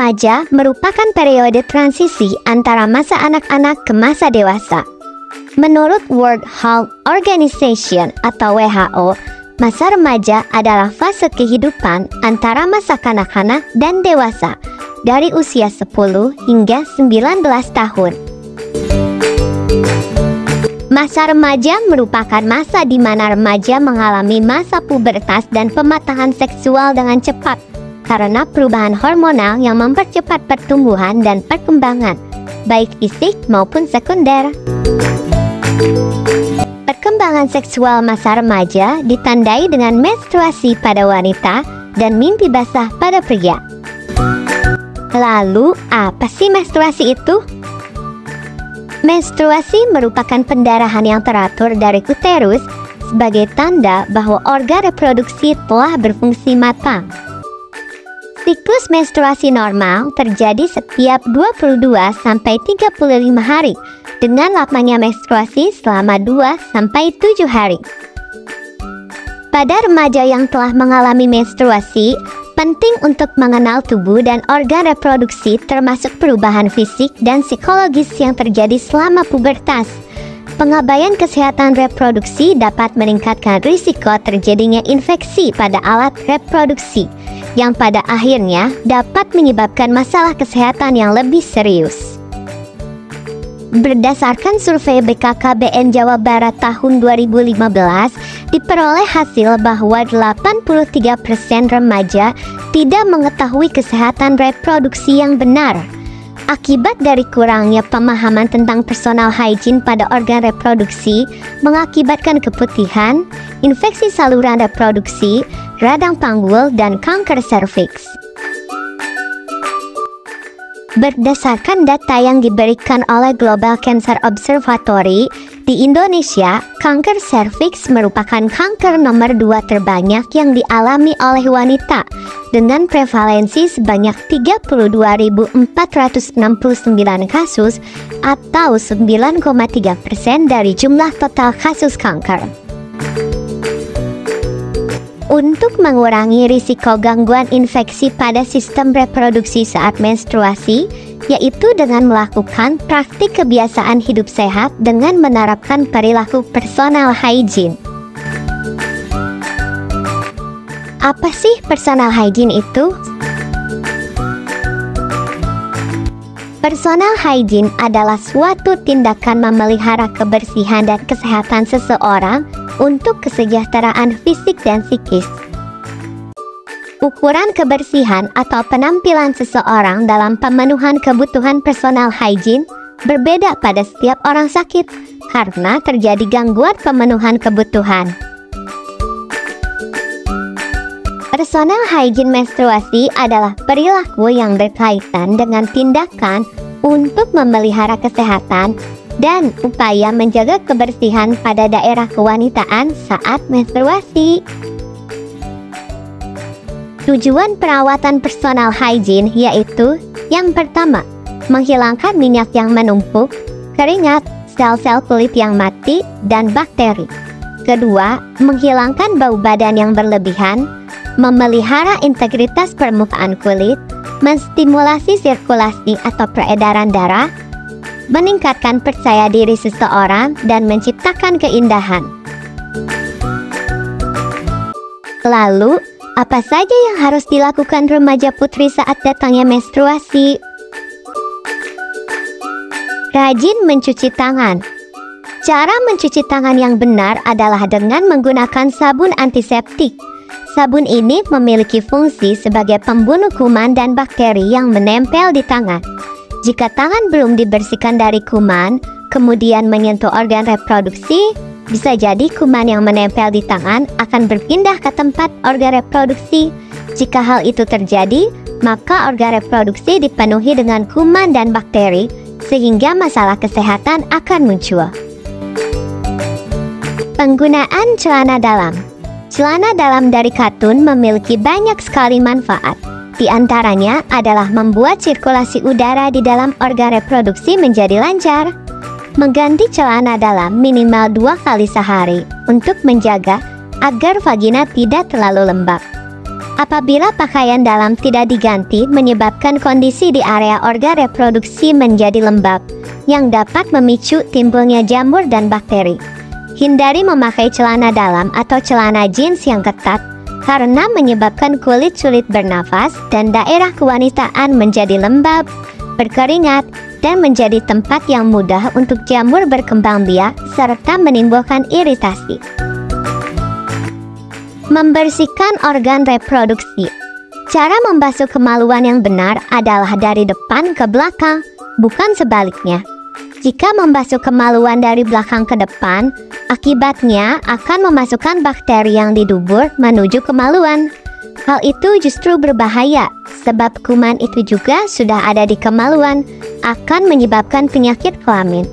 remaja merupakan periode transisi antara masa anak-anak ke masa dewasa. Menurut World Health Organization atau WHO, masa remaja adalah fase kehidupan antara masa kanak-kanak dan dewasa dari usia 10 hingga 19 tahun. Masa remaja merupakan masa di mana remaja mengalami masa pubertas dan pematangan seksual dengan cepat karena perubahan hormonal yang mempercepat pertumbuhan dan perkembangan, baik fisik maupun sekunder. Perkembangan seksual masa remaja ditandai dengan menstruasi pada wanita dan mimpi basah pada pria. Lalu, apa sih menstruasi itu? Menstruasi merupakan pendarahan yang teratur dari uterus sebagai tanda bahwa organ reproduksi telah berfungsi matang. Siklus menstruasi normal terjadi setiap 22-35 hari dengan lamanya menstruasi selama 2-7 hari. Pada remaja yang telah mengalami menstruasi, penting untuk mengenal tubuh dan organ reproduksi termasuk perubahan fisik dan psikologis yang terjadi selama pubertas. Pengabaian kesehatan reproduksi dapat meningkatkan risiko terjadinya infeksi pada alat reproduksi, yang pada akhirnya dapat menyebabkan masalah kesehatan yang lebih serius. Berdasarkan survei BKKBN Jawa Barat tahun 2015, diperoleh hasil bahwa 83% remaja tidak mengetahui kesehatan reproduksi yang benar. Akibat dari kurangnya pemahaman tentang personal hygiene pada organ reproduksi mengakibatkan keputihan, infeksi saluran reproduksi, radang panggul, dan kanker serviks. Berdasarkan data yang diberikan oleh Global Cancer Observatory, di Indonesia, kanker serviks merupakan kanker nomor 2 terbanyak yang dialami oleh wanita, dengan prevalensi sebanyak 32.469 kasus atau 9,3% dari jumlah total kasus kanker. Untuk mengurangi risiko gangguan infeksi pada sistem reproduksi saat menstruasi, yaitu dengan melakukan praktik kebiasaan hidup sehat dengan menerapkan perilaku personal hygiene. Apa sih personal hygiene itu? Personal hygiene adalah suatu tindakan memelihara kebersihan dan kesehatan seseorang untuk kesejahteraan fisik dan psikis. Ukuran kebersihan atau penampilan seseorang dalam pemenuhan kebutuhan personal hygiene berbeda pada setiap orang sakit karena terjadi gangguan pemenuhan kebutuhan. Personal hygiene menstruasi adalah perilaku yang berkaitan dengan tindakan untuk memelihara kesehatan dan upaya menjaga kebersihan pada daerah kewanitaan saat menstruasi. Tujuan perawatan personal hygiene yaitu: yang pertama, menghilangkan minyak yang menumpuk, keringat, sel-sel kulit yang mati, dan bakteri. Kedua, menghilangkan bau badan yang berlebihan, memelihara integritas permukaan kulit, menstimulasi sirkulasi atau peredaran darah, meningkatkan percaya diri seseorang, dan menciptakan keindahan. Lalu, apa saja yang harus dilakukan remaja putri saat datangnya menstruasi? Rajin mencuci tangan. Cara mencuci tangan yang benar adalah dengan menggunakan sabun antiseptik. Sabun ini memiliki fungsi sebagai pembunuh kuman dan bakteri yang menempel di tangan. Jika tangan belum dibersihkan dari kuman, kemudian menyentuh organ reproduksi, bisa jadi kuman yang menempel di tangan akan berpindah ke tempat organ reproduksi. Jika hal itu terjadi, maka organ reproduksi dipenuhi dengan kuman dan bakteri, sehingga masalah kesehatan akan muncul. Penggunaan celana dalam. Celana dalam dari katun memiliki banyak sekali manfaat. Di antaranya adalah membuat sirkulasi udara di dalam organ reproduksi menjadi lancar. Mengganti celana dalam minimal 2 kali sehari untuk menjaga agar vagina tidak terlalu lembab. Apabila pakaian dalam tidak diganti, menyebabkan kondisi di area organ reproduksi menjadi lembab, yang dapat memicu timbulnya jamur dan bakteri. Hindari memakai celana dalam atau celana jeans yang ketat, karena menyebabkan kulit sulit bernafas dan daerah kewanitaan menjadi lembab, berkeringat, dan menjadi tempat yang mudah untuk jamur berkembang biak serta menimbulkan iritasi. Membersihkan organ reproduksi. Cara membasuh kemaluan yang benar adalah dari depan ke belakang, bukan sebaliknya. Jika membasuh kemaluan dari belakang ke depan, akibatnya akan memasukkan bakteri yang di dubur menuju kemaluan. Hal itu justru berbahaya, sebab kuman itu juga sudah ada di kemaluan, akan menyebabkan penyakit kelamin.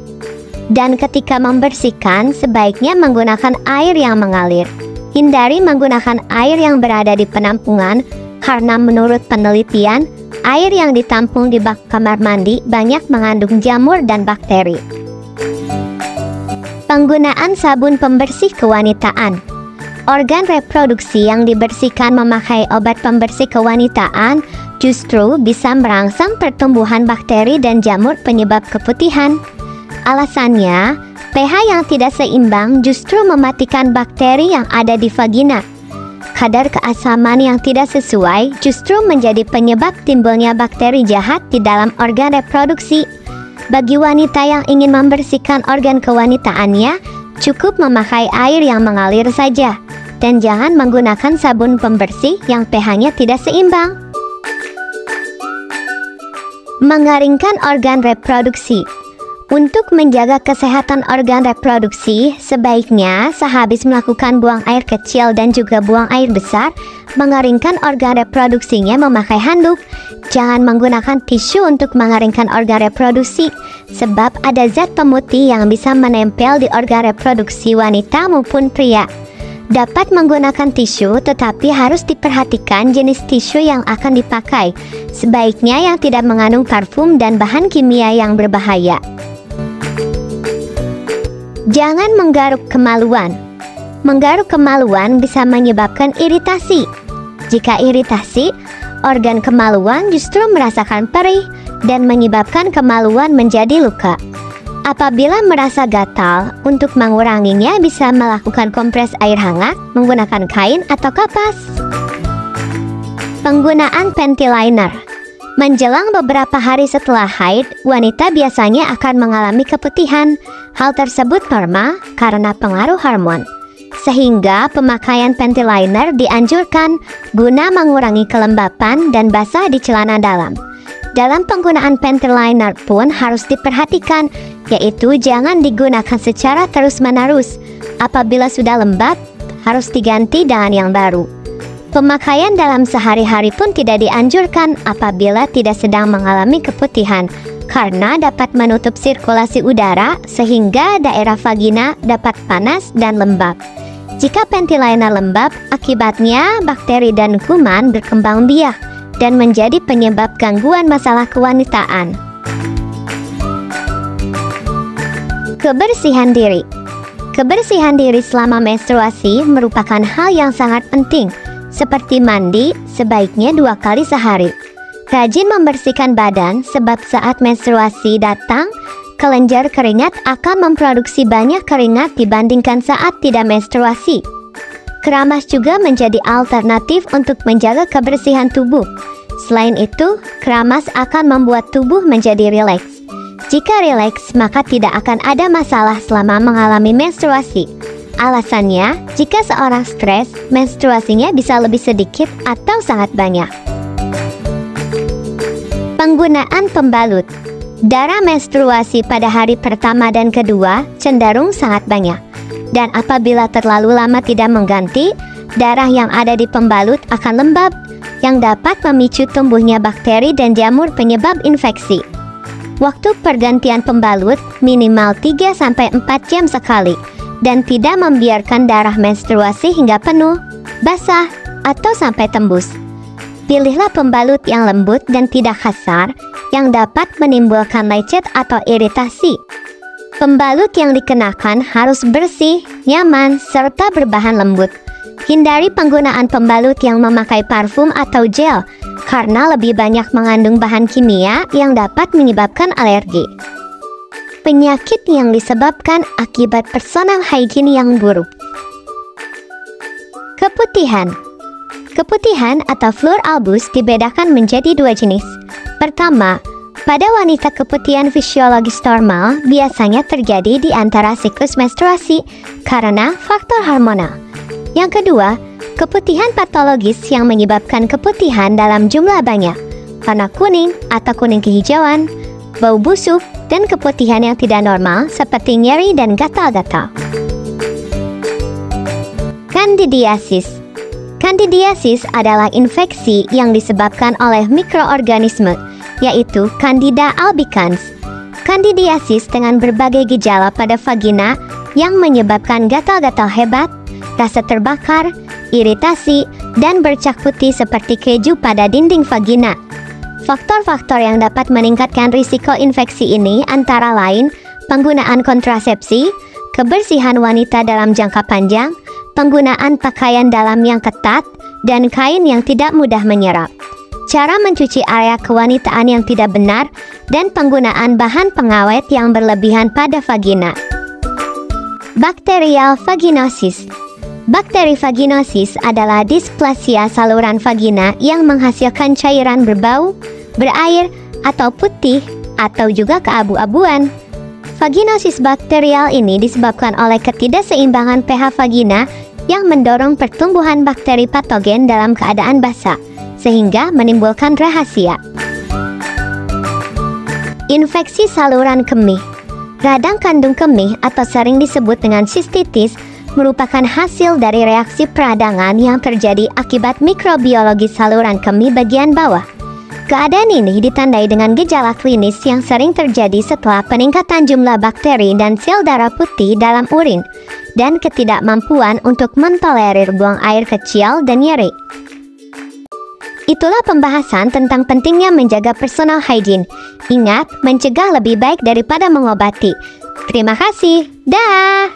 Dan ketika membersihkan, sebaiknya menggunakan air yang mengalir. Hindari menggunakan air yang berada di penampungan, karena menurut penelitian, air yang ditampung di bak kamar mandi banyak mengandung jamur dan bakteri. Penggunaan sabun pembersih kewanitaan. Organ reproduksi yang dibersihkan memakai obat pembersih kewanitaan justru bisa merangsang pertumbuhan bakteri dan jamur penyebab keputihan. Alasannya, pH yang tidak seimbang justru mematikan bakteri yang ada di vagina. Kadar keasaman yang tidak sesuai justru menjadi penyebab timbulnya bakteri jahat di dalam organ reproduksi. Bagi wanita yang ingin membersihkan organ kewanitaannya, cukup memakai air yang mengalir saja, dan jangan menggunakan sabun pembersih yang pH-nya tidak seimbang. Mengeringkan organ reproduksi. Untuk menjaga kesehatan organ reproduksi, sebaiknya sehabis melakukan buang air kecil dan juga buang air besar, mengeringkan organ reproduksinya memakai handuk. Jangan menggunakan tisu untuk mengeringkan organ reproduksi, sebab ada zat pemutih yang bisa menempel di organ reproduksi wanita maupun pria. Dapat menggunakan tisu, tetapi harus diperhatikan jenis tisu yang akan dipakai. Sebaiknya yang tidak mengandung parfum dan bahan kimia yang berbahaya. Jangan menggaruk kemaluan. Menggaruk kemaluan bisa menyebabkan iritasi. Jika iritasi, organ kemaluan justru merasakan perih dan menyebabkan kemaluan menjadi luka. Apabila merasa gatal, untuk menguranginya bisa melakukan kompres air hangat menggunakan kain atau kapas. Penggunaan panty liner. Menjelang beberapa hari setelah haid, wanita biasanya akan mengalami keputihan. Hal tersebut normal karena pengaruh hormon. Sehingga pemakaian panty liner dianjurkan guna mengurangi kelembapan dan basah di celana dalam. Dalam penggunaan panty liner pun harus diperhatikan, yaitu jangan digunakan secara terus-menerus. Apabila sudah lembab, harus diganti dengan yang baru. Pemakaian dalam sehari-hari pun tidak dianjurkan apabila tidak sedang mengalami keputihan, karena dapat menutup sirkulasi udara sehingga daerah vagina dapat panas dan lembab. Jika panty liner lembab, akibatnya bakteri dan kuman berkembang biak dan menjadi penyebab gangguan masalah kewanitaan. Kebersihan diri. Kebersihan diri selama menstruasi merupakan hal yang sangat penting. Seperti mandi, sebaiknya 2 kali sehari. Rajin membersihkan badan, sebab saat menstruasi datang, kelenjar keringat akan memproduksi banyak keringat dibandingkan saat tidak menstruasi. Keramas juga menjadi alternatif untuk menjaga kebersihan tubuh. Selain itu, keramas akan membuat tubuh menjadi rileks. Jika rileks, maka tidak akan ada masalah selama mengalami menstruasi. Alasannya, jika seorang stres, menstruasinya bisa lebih sedikit atau sangat banyak. Penggunaan pembalut. Darah menstruasi pada hari pertama dan kedua cenderung sangat banyak. Dan apabila terlalu lama tidak mengganti, darah yang ada di pembalut akan lembab, yang dapat memicu tumbuhnya bakteri dan jamur penyebab infeksi. Waktu pergantian pembalut minimal 3-4 jam sekali, dan tidak membiarkan darah menstruasi hingga penuh, basah, atau sampai tembus. Pilihlah pembalut yang lembut dan tidak kasar, yang dapat menimbulkan lecet atau iritasi. Pembalut yang dikenakan harus bersih, nyaman, serta berbahan lembut. Hindari penggunaan pembalut yang memakai parfum atau gel karena lebih banyak mengandung bahan kimia yang dapat menyebabkan alergi. Penyakit yang disebabkan akibat personal hygiene yang buruk. Keputihan. Keputihan atau fleur albus dibedakan menjadi dua jenis. Pertama, pada wanita keputihan fisiologis normal biasanya terjadi di antara siklus menstruasi karena faktor hormonal. Yang kedua, keputihan patologis yang menyebabkan keputihan dalam jumlah banyak, warna kuning atau kuning kehijauan, bau busuk, dan keputihan yang tidak normal seperti nyeri dan gatal-gatal. Candidiasis. Candidiasis adalah infeksi yang disebabkan oleh mikroorganisme, yaitu Candida albicans. Candidiasis dengan berbagai gejala pada vagina yang menyebabkan gatal-gatal hebat, rasa terbakar, iritasi, dan bercak putih seperti keju pada dinding vagina. Faktor-faktor yang dapat meningkatkan risiko infeksi ini antara lain penggunaan kontrasepsi, kebersihan wanita dalam jangka panjang, penggunaan pakaian dalam yang ketat, dan kain yang tidak mudah menyerap, cara mencuci area kewanitaan yang tidak benar, dan penggunaan bahan pengawet yang berlebihan pada vagina. Bacterial vaginosis. Bakteri vaginosis adalah displasia saluran vagina yang menghasilkan cairan berbau, berair, atau putih, atau juga keabu-abuan. Vaginosis bakterial ini disebabkan oleh ketidakseimbangan pH vagina yang mendorong pertumbuhan bakteri patogen dalam keadaan basah, sehingga menimbulkan rahasia. Infeksi saluran kemih. Radang kandung kemih atau sering disebut dengan sistitis merupakan hasil dari reaksi peradangan yang terjadi akibat mikrobiologi saluran kemih bagian bawah. Keadaan ini ditandai dengan gejala klinis yang sering terjadi setelah peningkatan jumlah bakteri dan sel darah putih dalam urin, dan ketidakmampuan untuk mentolerir buang air kecil dan nyeri. Itulah pembahasan tentang pentingnya menjaga personal hygiene. Ingat, mencegah lebih baik daripada mengobati. Terima kasih. Dah.